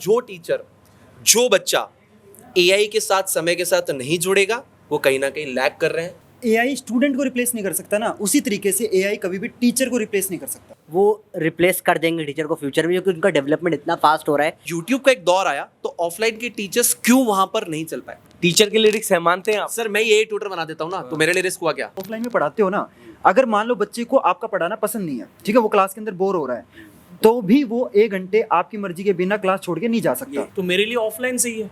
जो टीचर, जो बच्चा एआई के साथ समय के साथ नहीं जुड़ेगा वो कहीं ना कहीं लैग कर रहे हैं। एआई स्टूडेंट को रिप्लेस नहीं कर सकता ना, उसी तरीके से एआई कभी भी टीचर को रिप्लेस नहीं कर सकता। वो रिप्लेस कर देंगे टीचर को फ्यूचर में, क्योंकि उनका डेवलपमेंट इतना फास्ट हो रहा है। यूट्यूब का एक दौर आया तो ऑफलाइन के टीचर्स क्यों वहां पर नहीं चल पाए? टीचर के लिए रिस्क है, मानते हैं आप? सर मैं ये ट्यूटर बना देता हूँ ना, तो मेरे लिए रिस्क हुआ क्या? ऑफलाइन में पढ़ाते हो ना, अगर मान लो बच्चे को आपका पढ़ाना पसंद नहीं है, ठीक है, वो क्लास के अंदर बोर हो रहा है, तो भी वो 1 घंटे आपकी मर्जी के बिना क्लास छोड़ के नहीं जा सकता। तो मेरे लिए ऑफलाइन सही है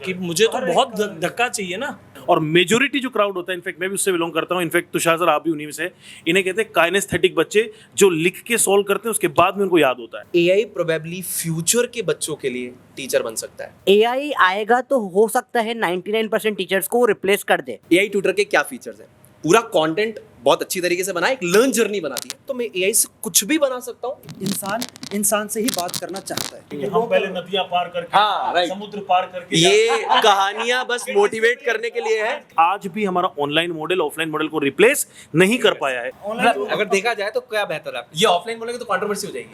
कि मुझे तो बहुत धक्का चाहिए ना। और मेजोरिटी जो क्राउड होता है, इनफैक्ट मैं भी उससे बिलोंग करता हूँ, इनफैक्ट तुषार सर आप भी उन्हीं में से, इन्हें कहते हैं काइनेस्थेटिक बच्चे, जो लिख के सॉल्व करते हैं उसके बाद में उनको याद होता है। एआई प्रोबेबली फ्यूचर के बच्चों के लिए टीचर बन सकता है। एआई आएगा तो हो सकता है 99% टीचर्स को रिप्लेस कर दे। एआई ट्यूटर के क्या फीचर्स हैं? पूरा कंटेंट बहुत अच्छी तरीके से बनाए, एक लर्न जर्नी बना दी है, तो मैं एआई से कुछ भी बना सकता हूँ। इंसान से ही बात करना चाहता है। हम पहले नदियां पार करके, हाँ, right. समुद्र पार करके, ये कहानियां बस मोटिवेट करने के लिए है। आज भी हमारा ऑनलाइन मॉडल ऑफलाइन मॉडल को रिप्लेस नहीं कर पाया है। अगर देखा जाए तो क्या बेहतर है, ये ऑफलाइन बोलेंगे तो कंट्रोवर्सी हो जाएगी।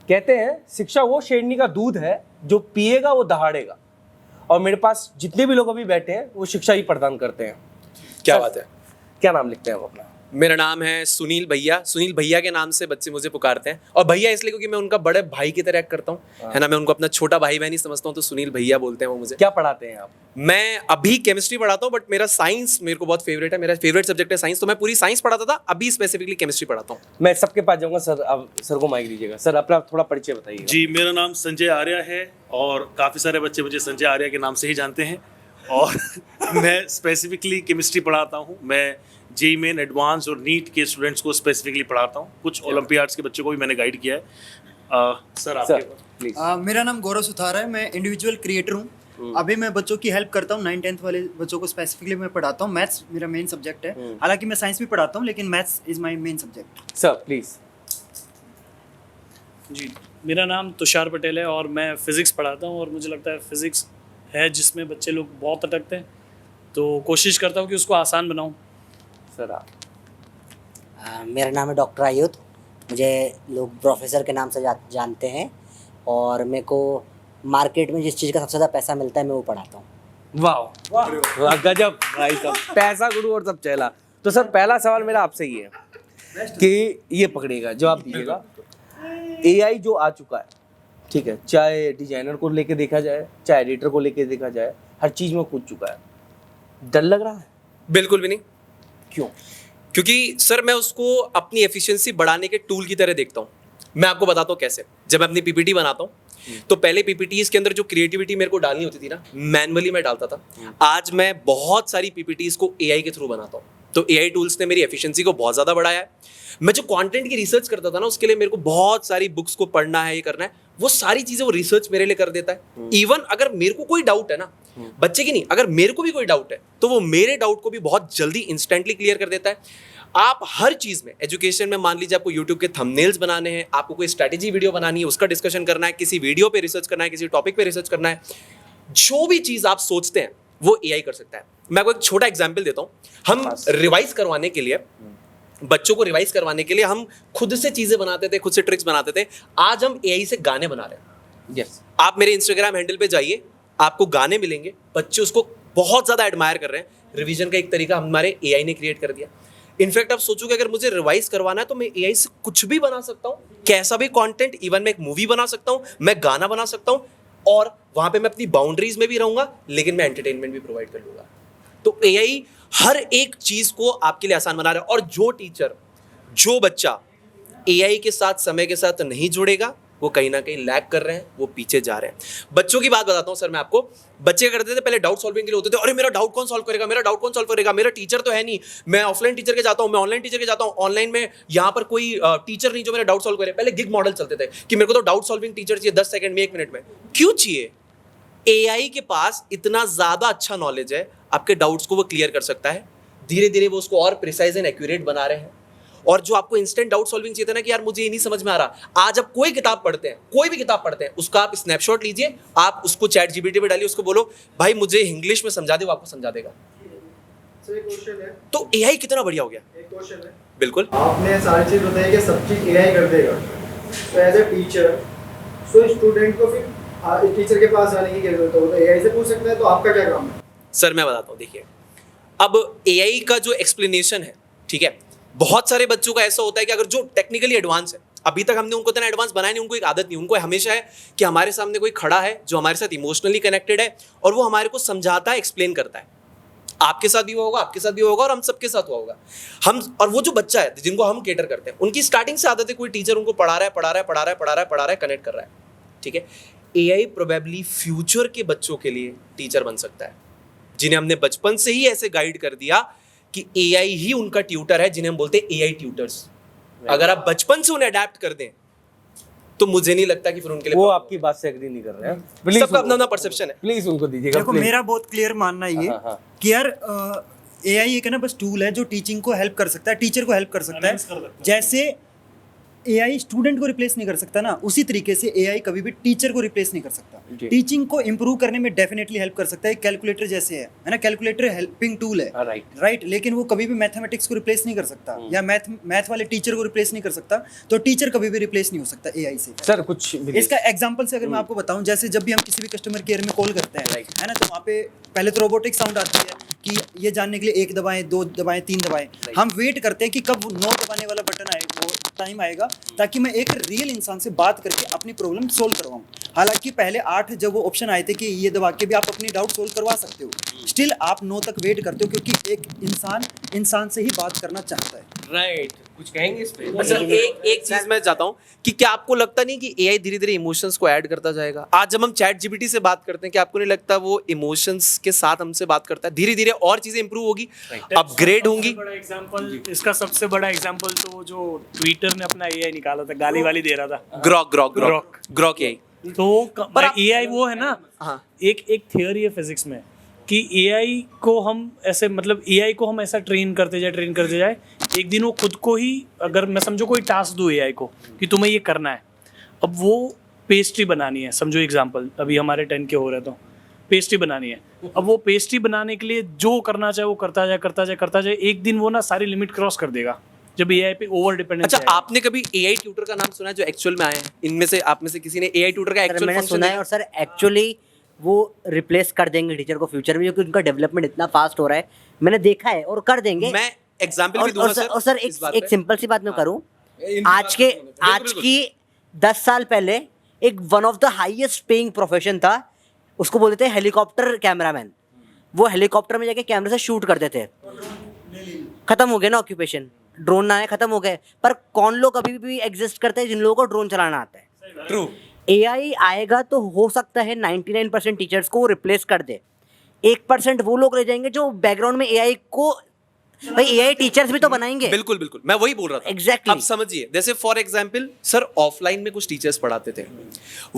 कहते हैं शिक्षा वो शेरनी का दूध है जो पिएगा वो दहाड़ेगा, और मेरे पास जितने भी लोग अभी बैठे हैं वो शिक्षा ही प्रदान करते हैं। क्या बात है? क्या नाम लिखते हैं वो अपना? मेरा नाम है सुनील भैया। सुनील भैया के नाम से बच्चे मुझे पुकारते हैं, और भैया इसलिए क्योंकि मैं उनका बड़े भाई की तरह एक्ट करता हूँ, है ना। मैं उनको अपना छोटा भाई बहन ही समझता हूँ, तो सुनील भैया बोलते हैं वो मुझे। क्या पढ़ाते हैं आप? मैं अभी केमिस्ट्री पढ़ाता हूँ, बट मेरा साइंस मेरे को बहुत फेवरेट है। मेरा फेवरेट सब्जेक्ट है साइंस, तो मैं पूरी साइंस पढ़ाता था, अभी स्पेसिफिकली केमिस्ट्री पढ़ाता हूँ। मैं सबके पास जाऊंगा। सर आप सर को माइक दीजिएगा। सर अपना थोड़ा परिचय बताइए। जी, मेरा नाम संजय आर्या है और काफ़ी सारे बच्चे मुझे संजय आर्या के नाम से ही जानते हैं, और मैं स्पेसिफिकली केमिस्ट्री पढ़ाता हूँ। मैं जेईई मेन, एडवांस और नीट के स्टूडेंट्स को स्पेसिफिकली पढ़ाता हूँ। कुछ ओलंपियाड्स के बच्चों को भी मैंने गाइड किया है। सर आपके प्लीज। मेरा नाम गौरव सुथार है, मैं इंडिविजुअल क्रिएटर हूँ। अभी मैं बच्चों की हेल्प करता हूँ, 9th-10th वाले बच्चों को स्पेसिफिकली मैं पढ़ाता हूँ। मैथ्स मेरा मेन सब्जेक्ट है, हालांकि मैं साइंस भी पढ़ाता हूँ, लेकिन maths is my main subject. Sir please. जी, मेरा नाम तुषार पटेल है और मैं फिज़िक्स पढ़ाता हूँ, और मुझे लगता है फिज़िक्स है जिसमें बच्चे लोग बहुत अटकते हैं, तो कोशिश करता हूँ कि उसको आसान बनाऊँ। सर आप? मेरा नाम है डॉक्टर आयुध, मुझे लोग प्रोफेसर के नाम से जानते हैं, और मेरे को मार्केट में जिस चीज़ का सबसे ज़्यादा पैसा मिलता है मैं वो पढ़ाता हूँ। वाह, गजब भाई साहब, पैसा गुरु और सब चला। तो सर पहला सवाल मेरा आपसे ही है कि ये पकड़िएगा, जवाब दीजिएगा। एआई जो आ चुका है, ठीक है, चाहे डिजाइनर को लेके देखा जाए, चाहे एडिटर को लेके देखा जाए, हर चीज़ में कूद चुका है। डर लग रहा है? बिल्कुल भी नहीं। क्यों? क्योंकि सर मैं उसको अपनी एफिशिएंसी बढ़ाने के टूल की तरह देखता हूँ। मैं आपको बताता हूँ कैसे। जब मैं अपनी पीपीटी बनाता हूँ तो पहले पीपीटीज के अंदर जो क्रिएटिविटी मेरे को डालनी होती थी ना, मैनुअली मैं डालता था। आज मैं बहुत सारी पीपीटीज को एआई के थ्रू बनाता हूँ, तो एआई टूल्स ने मेरी एफिशिएंसी को बहुत ज़्यादा बढ़ाया है। मैं जो कंटेंट की रिसर्च करता था ना, उसके लिए मेरे को बहुत सारी बुक्स को पढ़ना है, ये करना है, वो सारी चीज़ें वो रिसर्च मेरे लिए कर देता है। इवन अगर मेरे को कोई डाउट है ना, बच्चे की नहीं, अगर मेरे को भी कोई डाउट है तो वो मेरे डाउट को भी बहुत जल्दी इंस्टेंटली क्लियर कर देता है। आप हर चीज़ में, एजुकेशन में मान लीजिए आपको यूट्यूब के थंबनेल्स बनाने हैं, आपको कोई स्ट्रैटेजी वीडियो बनानी है, उसका डिस्कशन करना है, किसी वीडियो पे रिसर्च करना है, किसी टॉपिक पे रिसर्च करना है, जो भी चीज़ आप सोचते हैं वो एआई कर सकता है। मैं आपको एक छोटा एग्जाम्पल देता हूँ। हम रिवाइज करवाने के लिए, बच्चों को रिवाइज करवाने के लिए हम खुद से चीज़ें बनाते थे, खुद से ट्रिक्स बनाते थे। आज हम एआई से गाने बना रहे हैं। यस। आप मेरे इंस्टाग्राम हैंडल पे जाइए, आपको गाने मिलेंगे, बच्चे उसको बहुत ज़्यादा एडमायर कर रहे हैं। रिवीजन का एक तरीका हमारे एआई ने क्रिएट कर दिया। इनफैक्ट आप सोचोगे अगर मुझे रिवाइज करवाना है तो मैं एआई से कुछ भी बना सकता हूँ, कैसा भी कंटेंट, इवन मैं एक मूवी बना सकता हूँ, मैं गाना बना सकता हूँ, और वहाँ पे मैं अपनी बाउंड्रीज में भी रहूँगा, लेकिन मैं एंटरटेनमेंट भी प्रोवाइड कर लूँगा। तो एआई हर एक चीज़ को आपके लिए आसान बना रहा है, और जो टीचर, जो बच्चा एआई के साथ समय के साथ नहीं जुड़ेगा वो कहीं ना कहीं लैग कर रहे हैं, वो पीछे जा रहे हैं। बच्चों की बात बताता हूँ सर मैं आपको। बच्चे करते थे पहले, डाउट सॉल्विंग के लिए होते थे, अरे मेरा डाउट कौन सॉल्व करेगा, मेरा डाउट कौन सॉल्व करेगा, मेरा टीचर तो है नहीं, मैं ऑफलाइन टीचर के जाता हूँ, मैं ऑनलाइन टीचर के जाता हूँ, ऑनलाइन में यहाँ पर कोई टीचर नहीं जो मेरा डाउट सॉल्व करे। पहले गिग मॉडल चलते थे कि मेरे को तो डाउट सॉल्विंग टीचर चाहिए 10 सेकंड में, 1 मिनट में। क्यों चाहिए? एआई के पास इतना ज्यादा अच्छा नॉलेज है, आपके डाउट्स को वो क्लियर कर सकता है। धीरे धीरे वो उसको और प्रिसाइज एंड एक्यूरेट बना रहे हैं। और जो आपको इंस्टेंट डाउट सॉल्विंग चाहिए था ना कि यार मुझे ये नहीं समझ में आ रहा, आज आप कोई किताब पढ़ते हैं, कोई भी किताब पढ़ते हैं, उसका आप स्नैपशॉट लीजिए, आप उसको चैट जीपीटी पे डालिए, उसको बोलो भाई मुझे इंग्लिश में समझा दे, वो आपको समझा देगा। सर एक क्वेश्चन है, तो एआई कितना बढ़िया हो गया। एक क्वेश्चन है, बिल्कुल। आपने सारी चीज बताई कि सब चीज एआई कर देगा, तो as a teacher so student को फिर टीचर के पास जाने की क्या जरूरत है, वो तो एआई से पूछ सकता है, तो आपका क्या काम है? सर मैं बताता हूँ, देखिए अब एआई का जो एक्सप्लेनेशन है, ठीक है, बहुत सारे बच्चों का ऐसा होता है कि अगर जो टेक्निकली एडवांस है, अभी तक हमने उनको इतना एडवांस बनाया नहीं, उनको एक आदत नहीं, उनको हमेशा है कि हमारे सामने कोई खड़ा है जो हमारे साथ इमोशनली कनेक्टेड है और वो हमारे को समझाता है, एक्सप्लेन करता है। आपके साथ भी हुआ होगा, आपके साथ भी होगा और हम सबके साथ हुआ होगा। हम और वो जो बच्चा है जिनको हम केटर करते हैं, उनकी स्टार्टिंग से आदत है, कोई टीचर उनको पढ़ा रहा है, कनेक्ट कर रहा है, ठीक है। एआई प्रोबेबली फ्यूचर के बच्चों के लिए टीचर बन सकता है, जिन्हें हमने बचपन से ही ऐसे गाइड कर दिया कि एआई ही उनका ट्यूटर है, जिन्हें हम बोलते हैं एआई ट्यूटर्स। अगर आप बचपन से उन्हें अडेप्ट कर दें तो मुझे नहीं लगता कि फिर उनके लिए वो आपकी बात से एग्री नहीं कर रहे हैं। Please सबका उनको- अपना अपना परसेप्शन है। प्लीज उनको दीजिएगा। देखो please। मेरा बहुत क्लियर मानना ये हाँ, हाँ। कि यार एआई एक है ना बस टूल है जो टीचिंग को हेल्प कर सकता है, टीचर को हेल्प कर सकता Enhance कर है। सकता है। जैसे एआई स्टूडेंट को रिप्लेस नहीं कर सकता ना, उसी तरीके से एआई कभी भी टीचर को रिप्लेस नहीं कर सकता। जी। टीचिंग को इम्प्रूव करने में डेफिनेटली हेल्प कर सकता है, कैलकुलेटर जैसे है ना, कैलकुलेटर हेल्पिंग टूल है, हाँ, right। राइट, लेकिन वो कभी भी मैथमेटिक्स को रिप्लेस नहीं कर सकता या मैथ वाले टीचर को रिप्लेस नहीं कर सकता, तो टीचर कभी भी रिप्लेस नहीं हो सकता एआई से। सर कुछ भी- इसका एग्जांपल से अगर मैं आपको बताऊं, जैसे जब भी हम किसी भी कस्टमर केयर में कॉल करते हैं, है ना, तो वहाँ पे पहले तो रोबोटिक साउंड आती है कि ये जानने के लिए 1 दबाएं, 2 दबाएं, 3 दबाएं। हम वेट करते हैं कि कब 9 दबाने वाला बटन आएगा, वो टाइम आएगा, ताकि मैं एक रियल इंसान से बात करके अपनी प्रॉब्लम सोल्व करवाऊं। हालांकि पहले 8 जब वो ऑप्शन आए थे कि ये दबा के भी आप अपनी डाउट सोल्व करवा सकते हो, स्टिल आप 9 तक वेट करते हो, क्योंकि एक इंसान से ही बात करना चाहता है। राइट, कुछ कहेंगे इस पे? अच्छा, एक चीज मैं चाहता हूँ कि क्या आपको लगता नहीं कि एआई धीरे धीरे इमोशंस को ऐड करता जाएगा? आज जब हम चैट जीपीटी से बात करते हैं, क्या आपको नहीं लगता वो इमोशंस के साथ हमसे बात करता है? धीरे धीरे और चीजें इंप्रूव होगी, अपग्रेड होंगी। सबसे बड़ा एग्जांपल, इसका सबसे बड़ा एग्जांपल तो जो ट्विटर ने अपना एआई निकाला था, गाली वाली दे रहा था, ग्रॉक एआई। तो एआई वो है ना, हाँ। एक थियोरी है फिजिक्स में कि एआई को हम ऐसे, मतलब एआई को हम ऐसा ट्रेन करते जाए, एक दिन वो खुद को ही, अगर मैं समझो कोई टास्क दूं एआई को कि तुम्हें ये करना है, अब वो पेस्ट्री बनानी है, समझो एग्जांपल, अभी हमारे 10 के हो रहे तो पेस्ट्री बनानी है, अब वो पेस्ट्री बनाने के लिए जो करना चाहे वो करता जाए, एक दिन वो ना सारी लिमिट क्रॉस कर देगा जब एआई पे ओवर डिपेंडेंस। अच्छा, आपने कभी एआई ट्यूटर का नाम सुना है जो एक्चुअल में आए हैं? इनमें से आप में से किसी ने एआई ट्यूटर का सर एक्चुअल मैंने सुना है, और सर एक्चुअली वो रिप्लेस कर देंगे टीचर को फ्यूचर में, क्योंकि उनका डेवलपमेंट इतना फास्ट हो रहा है, मैंने देखा है, और कर देंगे। मैं एग्जांपल भी दूंगा सर। और सर इस बात एक पे। सिंपल सी बात मैं करूं, इनकी आज बात के सुनो। आज की 10 साल पहले एक one of the highest paying profession था, उसको बोलते थे हेलीकॉप्टर कैमरामैन। वो हेलीकॉप्टर में जाके कैमरे से शूट करते थे, खत्म हो गया ना ऑक्यूपेशन, ड्रोन आने खत्म हो गए। पर कौन लोग अभी भी एग्जिस्ट करते हैं जिन लोगों को ड्रोन चलाना आता है? ट्रू। एआई आएगा तो हो सकता है 99% टीचर्स को रिप्लेस कर दे, 1% वो लोग रह जाएंगे जो बैकग्राउंड में एआई को, भाई एआई टीचर्स भी तो बनाएंगे। बिल्कुल बिल्कुल, मैं वही बोल रहा था। Exactly. अब समझिए, जैसे फॉर एग्जांपल सर, ऑफलाइन में कुछ टीचर्स पढ़ाते थे,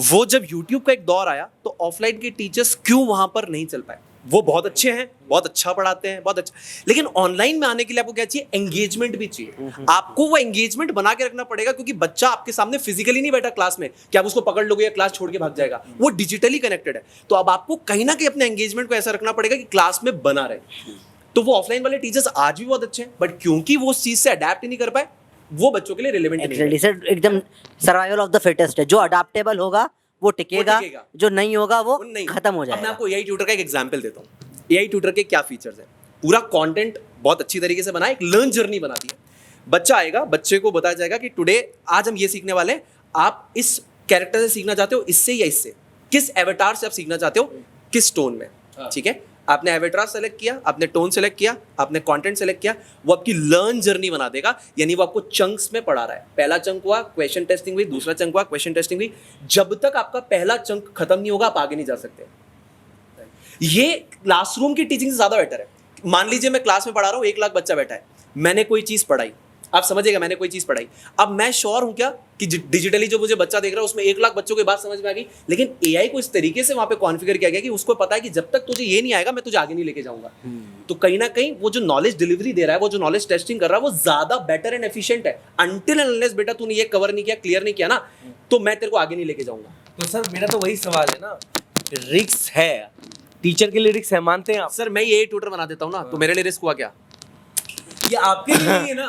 वो जब यूट्यूब का एक दौर आया तो ऑफलाइन के टीचर्स क्यों वहां पर नहीं चल पाए? वो बहुत अच्छे हैं, बहुत अच्छा पढ़ाते हैं, बहुत अच्छा, लेकिन ऑनलाइन में आने के लिए आपको क्या चाहिए? एंगेजमेंट भी चाहिए। आपको वो एंगेजमेंट बना के रखना पड़ेगा, क्योंकि बच्चा आपके सामने फिजिकली नहीं बैठा क्लास में कि आप उसको पकड़ लोगे या क्लास छोड़ के भाग जाएगा, वो डिजिटली कनेक्टेड है। तो अब आपको कहीं ना कहीं अपने एंगेजमेंट को ऐसा रखना पड़ेगा कि क्लास में बना रहे। तो वो ऑफलाइन वाले टीचर्स आज भी बहुत अच्छे हैं, बट क्योंकि वो उस चीज से अडेप्ट ही नहीं कर पाए, वो बच्चों के लिए रिलेवेंट नहीं है। एक्चुअली सर एकदम सर्वाइवल ऑफ द फिटेस्ट है, जो अडेप्टेबल होगा वो टिकेगा, टिकेगा। जो नहीं होगा वो नहीं, खत्म हो अब मैं जाएगा। आपको एआई ट्यूटर का एक एग्जांपल देता हूँ। एआई ट्यूटर के क्या फीचर्स हैं? पूरा कंटेंट बहुत अच्छी तरीके से बना है, एक लर्न जर्नी बना दी है। बच्चा आएगा, बच्चे को बताया जाएगा कि टुडे, आज हम ये सीखने वाले हैं, आप इस कैरेक्टर से सीखना चाहते हो, इससे या इससे, किस एवेटार से आप सीखना चाहते हो, किस टोन में, ठीक है? आपने एवेटार सेलेक्ट किया, आपने टोन सेलेक्ट किया, आपने कंटेंट सेलेक्ट किया, वो आपकी लर्न जर्नी बना देगा। यानी वो आपको चंक्स में पढ़ा रहा है। पहला चंक हुआ, क्वेश्चन टेस्टिंग हुई, दूसरा चंक हुआ, क्वेश्चन टेस्टिंग हुई। जब तक आपका पहला चंक खत्म नहीं होगा, आप आगे नहीं जा सकते। ये क्लासरूम की टीचिंग से ज्यादा बेटर है। मान लीजिए मैं क्लास में पढ़ा रहा हूँ, 1 लाख बच्चा बैठा है, मैंने कोई चीज पढ़ाई, आप समझिएगा, मैंने कोई चीज पढ़ाई, अब मैं श्योर हूं क्या कि डिजिटली जो मुझे बच्चा देख रहा है उसमें 1 लाख बच्चों की बात समझ में आ गई, लेकिन एआई को इस तरीके से वहां पे कॉन्फ़िगर किया गया कि उसको पता है कि जब तक तुझे ये नहीं आएगा मैं तुझे आगे नहीं लेके जाऊंगा। तो कहीं ना कहीं वो जो नॉलेज डिलीवरी दे रहा है, वो जो नॉलेज टेस्टिंग कर रहा है, वो ज्यादा बेटर एंड एफिशिएंट है। अनटिल एंड अनलेस बेटा तूने ये कवर नहीं किया, क्लियर नहीं किया ना, तो मैं तेरे को आगे नहीं लेके जाऊंगा। तो सर मेरा तो वही सवाल है ना, रिस्क है टीचर के लिए रिस्क है, मानते हैं आप? सर मैं ये ट्यूटर बना देता हूँ ना, तो मेरे लिए रिस्क हुआ क्या? ये आपके लिए नहीं है ना,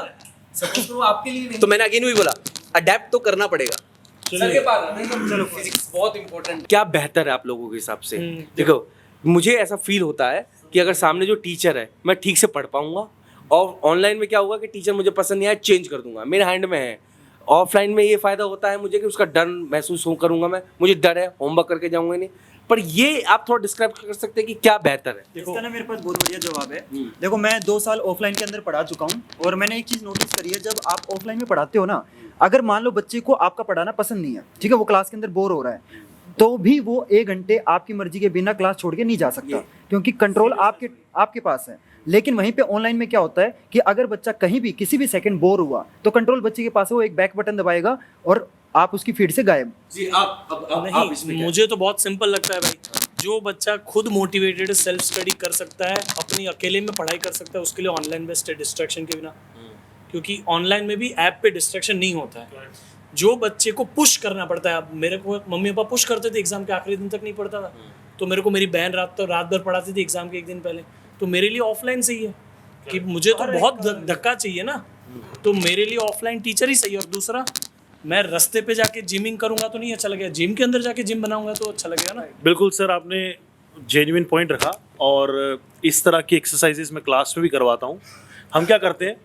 सपोज करो आपके लिए नहीं। तो मैंने अगेन वही बोला, अडेप्ट तो करना पड़ेगा। सर के पास चलो, फिजिक्स बहुत इंपॉर्टेंट। क्या बेहतर है आप लोगों के हिसाब से? देखो, मुझे ऐसा फील होता है कि अगर सामने जो टीचर है मैं ठीक से पढ़ पाऊंगा, और ऑनलाइन में क्या होगा कि टीचर मुझे पसंद नहीं आया चेंज कर दूंगा, मेरे हैंड में है। ऑफलाइन में ये फ़ायदा होता है मुझे कि उसका डर महसूस हो करूंगा, मैं मुझे डर है, होमवर्क करके जाऊंगा नहीं। पर ये आप थोड़ा डिस्क्राइब कर सकते हैं कि क्या बेहतर है? इसका ना मेरे पास बहुत बढ़िया जवाब है। देखो, मैं 2 साल ऑफलाइन के अंदर पढ़ा चुका हूँ, और मैंने एक चीज़ नोटिस करी है, जब आप ऑफलाइन में पढ़ाते हो ना, अगर मान लो बच्चे को आपका पढ़ाना पसंद नहीं है, ठीक है, वो क्लास के अंदर बोर हो रहा है, तो भी वो 1 घंटे आपकी मर्जी के बिना क्लास छोड़ के नहीं जा सकता, क्योंकि कंट्रोल आपके पास है। लेकिन वहीं पे ऑनलाइन में क्या होता है कि अगर बच्चा कहीं भी किसी भी सेकंड बोर हुआ, तो कंट्रोल बच्चे के पास है, वो एक बैक बटन दबाएगा और आप उसकी फीड से गायब। जी, आप नहीं, मुझे तो बहुत सिंपल लगता है भाई, जो बच्चा खुद मोटिवेटेड सेल्फ स्टडी कर सकता है, अपनी अकेले में पढ़ाई कर सकता है, उसके लिए ऑनलाइन बेस्ट है डिस्ट्रैक्शन के बिना। क्योंकि ऑनलाइन में भी ऐप पे डिस्ट्रैक्शन नहीं होता है। जो बच्चे को पुश करना पड़ता है, अब मेरे को मम्मी पापा पुश करते थे, एग्जाम के आखिरी दिन तक नहीं पढ़ता था, तो मेरे को मेरी बहन रात भर पढ़ाती थी एग्जाम के एक दिन पहले, तो मेरे लिए ऑफलाइन सही है कि मुझे तो बहुत धक्का चाहिए ना, तो मेरे लिए ऑफलाइन टीचर ही सही है। और दूसरा, मैं रास्ते पे जाके जिमिंग करूंगा तो नहीं अच्छा लगेगा, जिम के अंदर जाके जिम बनाऊंगा तो अच्छा लगेगा ना। बिल्कुल सर, आपने जेन्युइन पॉइंट रखा, और इस तरह की एक्सरसाइजेस मैं क्लास में भी करवाता हूँ। हम क्या करते हैं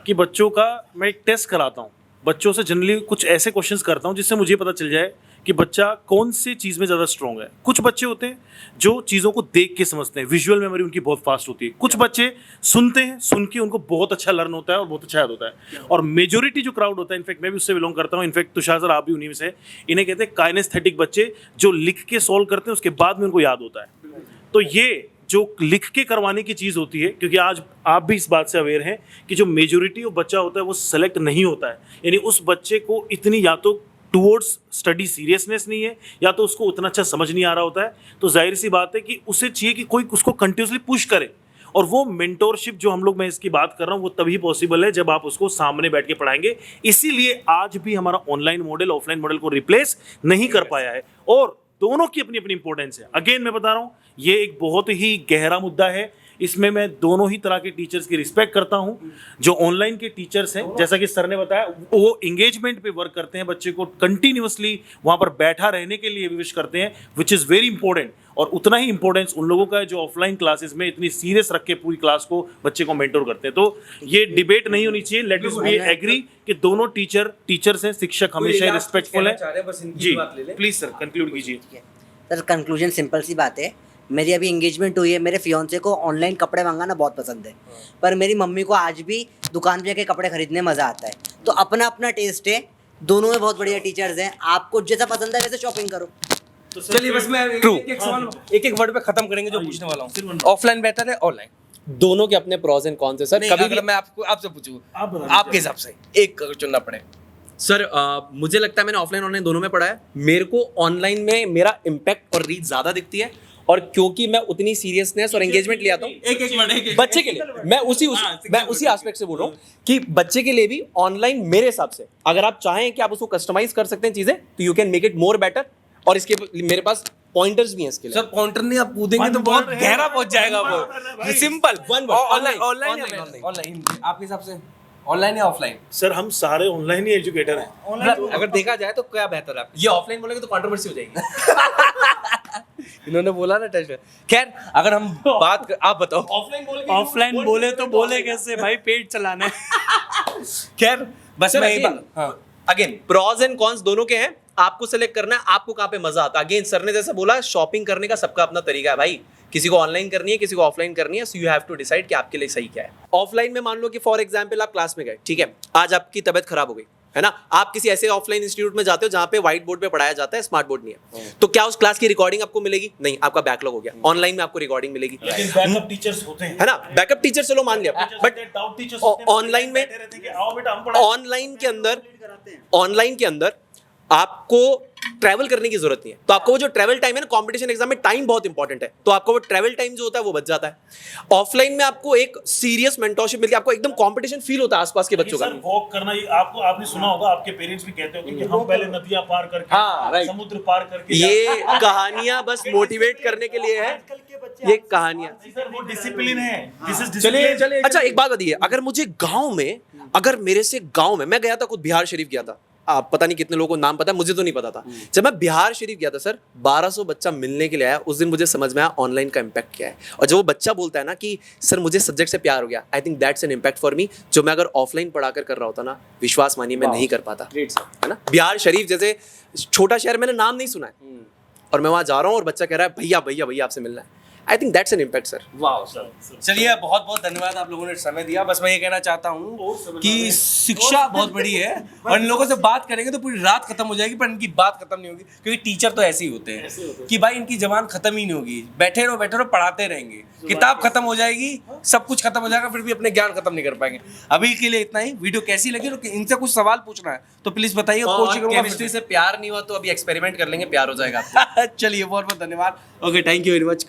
कि बच्चों का मैं एक टेस्ट कराता हूँ, बच्चों से जनरली कुछ ऐसे क्वेश्चंस करता हूँ जिससे मुझे पता चल जाए कि बच्चा कौन सी चीज़ में ज़्यादा स्ट्रॉन्ग है। कुछ बच्चे होते हैं जो चीज़ों को देख के समझते हैं, विजुअल मेमोरी उनकी बहुत फास्ट होती है। कुछ बच्चे सुनते हैं, सुन के उनको बहुत अच्छा लर्न होता है और बहुत अच्छा याद होता है। और मेजोरिटी जो क्राउड होता है, इनफैक्ट मैं भी उससे बिलोंग करता हूँ, इनफैक्ट तुषार सर आप भी उन्हीं में से, इन्हें कहते हैं काइनेस्थेटिक बच्चे, जो लिख के सॉल्व करते हैं उसके बाद में उनको याद होता है। तो ये जो लिख के करवाने की चीज़ होती है, क्योंकि आज आप भी इस बात से अवेयर हैं कि जो मेजोरिटी ऑफ बच्चा होता है वो सेलेक्ट नहीं होता है, यानी उस बच्चे को इतनी या तो टूवर्ड्स स्टडी सीरियसनेस नहीं है, या तो उसको उतना अच्छा समझ नहीं आ रहा होता है। तो जाहिर सी बात है कि उसे चाहिए कि कोई उसको कंटिन्यूसली पुश करे, और वो मेंटोरशिप जो हम लोग, मैं इसकी बात कर रहा हूँ, वो तभी पॉसिबल है जब आप उसको सामने बैठ के पढ़ाएंगे। इसीलिए आज भी हमारा ऑनलाइन मॉडल ऑफलाइन मॉडल को रिप्लेस नहीं कर पाया है, और दोनों की अपनी अपनी इंपॉर्टेंस है। अगेन मैं बता रहा हूँ, ये एक बहुत ही गहरा मुद्दा है, इसमें मैं दोनों ही तरह के टीचर्स की रिस्पेक्ट करता हूँ। जो ऑनलाइन के टीचर्स हैं, जैसा कि सर ने बताया, वो इंगेजमेंट पे वर्क करते हैं, बच्चे को कंटिन्यूअसली वहाँ पर बैठा रहने के लिए विश करते हैं, विच इज़ वेरी इंपॉर्टेंट। और उतना ही इंपॉर्टेंस उन लोगों का है जो ऑफलाइन क्लासेस में इतनी सीरियस रख के पूरी क्लास को, बच्चे को मेंटोर करते हैं। तो ये डिबेट नहीं होनी चाहिए, लेट अस बी एग्री कि दोनों टीचर्स हैं, शिक्षक हमेशा रिस्पेक्टफुल है। जी प्लीज सर कंक्लूड कीजिए। सर कंक्लूजन सिंपल सी बात है, मेरी अभी एंगेजमेंट हुई है, मेरे फियोंसे को ऑनलाइन कपड़े मंगाना बहुत पसंद है, पर मेरी मम्मी को आज भी दुकान पे जाके कपड़े खरीदने मज़ा आता है। तो अपना अपना टेस्ट है, दोनों में बहुत बढ़िया टीचर्स हैं, आपको जैसा पसंद है वैसे शॉपिंग करो। चलिए बस मैं एक वर्ड पे खत्म करेंगे जो पूछने वाला हूँ। ऑफलाइन बेहतर है ऑनलाइन? दोनों के अपने प्रोज एंड कॉन्स है सर। कभी भी मैं आपसे पूछूं, आपके हिसाब से एक अगर चुनना पड़े। सर मुझे लगता है मैंने ऑफलाइन ऑनलाइन दोनों में पढ़ा है। मेरे को ऑनलाइन में मेरा इम्पैक्ट और रीच ज़्यादा दिखती है, और क्योंकि मैं उतनी सीरियसनेस और एंगेजमेंट ले आता हूँ बच्चे के लिए, मैं उसी एस्पेक्ट से बोल रहा हूँ कि बच्चे के लिए भी ऑनलाइन मेरे हिसाब से, अगर आप चाहें कि आप उसको कस्टमाइज कर सकते हैं चीज़ें, तो you can make it more better. और इसके मेरे पास पॉइंटर्स भी हैं इसके लिए। सर पॉइंटर नहीं आप पूछेंगे तो बहुत गहरा पहुंच जाएगा वो। सिंपल ऑनलाइन आपके हिसाब से ऑनलाइन या ऑफलाइन? सर हम सारे ऑनलाइन ही एजुकेटर हैं। अगर देखा जाए तो क्या बेहतर है? ये ऑफलाइन बोलेंगे तो कंट्रोवर्सी हो जाएगी। इन्होंने बोला ना टेस्ट। खैर अगर हम बात आप बताओ। ऑफलाइन बोले तो बोले कैसे भाई, पेट चलाना है। खैर बस मैं अगेन प्रॉज एंड कॉन्स दोनों के हैं, आपको सेलेक्ट करना है आपको कहाँ पे मजा आता है। अगेन सर ने जैसे बोला, शॉपिंग करने का सबका अपना तरीका है भाई, किसी को ऑनलाइन करनी है, किसी को ऑफलाइन करनी है, so you have to decide कि आपके लिए सही क्या है। ऑफलाइन में मान लो कि फॉर एग्जांपल आप क्लास में गए, ठीक है, आज आपकी तबीयत खराब हो गई है ना, आप किसी ऐसे ऑफलाइन इंस्टीट्यूट में जाते हो जहाँ पे व्हाइट बोर्ड पे पढ़ाया जाता है, स्मार्ट बोर्ड नहीं है, तो क्या उस क्लास की रिकॉर्डिंग आपको मिलेगी? नहीं, आपका बैकलॉग हो गया। ऑनलाइन में आपको रिकॉर्डिंग मिलेगी, बैकअप टीचर्स होते हैं, है ना, बैकअप टीचर चलो मान लिया, बट ऑनलाइन में, ऑनलाइन के अंदर आपको ट्रैवल करने की जरूरत नहीं है, तो आपको वो जो ट्रैवल टाइम है ना, कंपटीशन एग्जाम में टाइम बहुत इंपॉर्टेंट है, तो आपको वो ट्रैवल टाइम जो होता है वो बच जाता है। ऑफलाइन में आपको एक सीरियस मेंटरशिप मिलती है, आपको एकदम कंपटीशन फील होता है आसपास के बच्चों का। वॉक करना, आपको आपने सुना होगा, आपके पेरेंट्स भी कहते होंगे कि हम पहले नदियां पार करके, समुद्र पार करके, ये कहानियां बस मोटिवेट करने के लिए है। आजकल के ये कहानियां। वो डिसिप्लिन है, दिस इज चलिए चलिए अच्छा एक बात बताइए, अगर मुझे गांव में, अगर मेरे से गांव में, मैं गया था खुद बिहार शरीफ गया था, आप पता नहीं कितने लोगों को नाम पता है, मुझे तो नहीं पता था। जब मैं बिहार शरीफ गया था सर, 1200 बच्चा मिलने के लिए आया, उस दिन मुझे समझ में आया ऑनलाइन का इम्पैक्ट क्या है। और जब वो बच्चा बोलता है ना कि सर मुझे सब्जेक्ट से प्यार हो गया, I think that's an impact for me, जो मैं अगर ऑफलाइन पढ़ाकर कर रहा होता ना, विश्वास मानिए मैं नहीं कर पाता, ग्रेट सर। है ना। बिहार शरीफ जैसे छोटा शहर, मैंने नाम नहीं सुना है और मैं वहाँ जा रहा हूँ और बच्चा कह रहा है भैया भैया भैया आपसे मिलना है, I think that's an impact sir. वाह सर, चलिए बहुत बहुत धन्यवाद, आप लोगों ने समय दिया। बस मैं ये कहना चाहता हूँ कि शिक्षा बहुत बड़ी है और इन लोगों से बात करेंगे तो पूरी रात खत्म हो जाएगी, पर इनकी बात खत्म नहीं होगी, क्योंकि टीचर तो ऐसे ही होते हैं कि भाई इनकी जबान खत्म ही नहीं होगी, बैठे रहो पढ़ाते रहेंगे, किताब खत्म हो जाएगी, सब कुछ खत्म हो जाएगा, फिर भी अपने ज्ञान खत्म नहीं कर पाएंगे। अभी के लिए इतना ही। वीडियो कैसी लगी, तो इनसे कुछ सवाल पूछना है तो प्लीज बताइए, कोशिश करूंगा। केमिस्ट्री से प्यार नहीं हुआ तो अभी एक्सपेरिमेंट कर लेंगे, प्यार हो जाएगा आपको। चलिए बहुत बहुत धन्यवाद। Okay, thank you very much.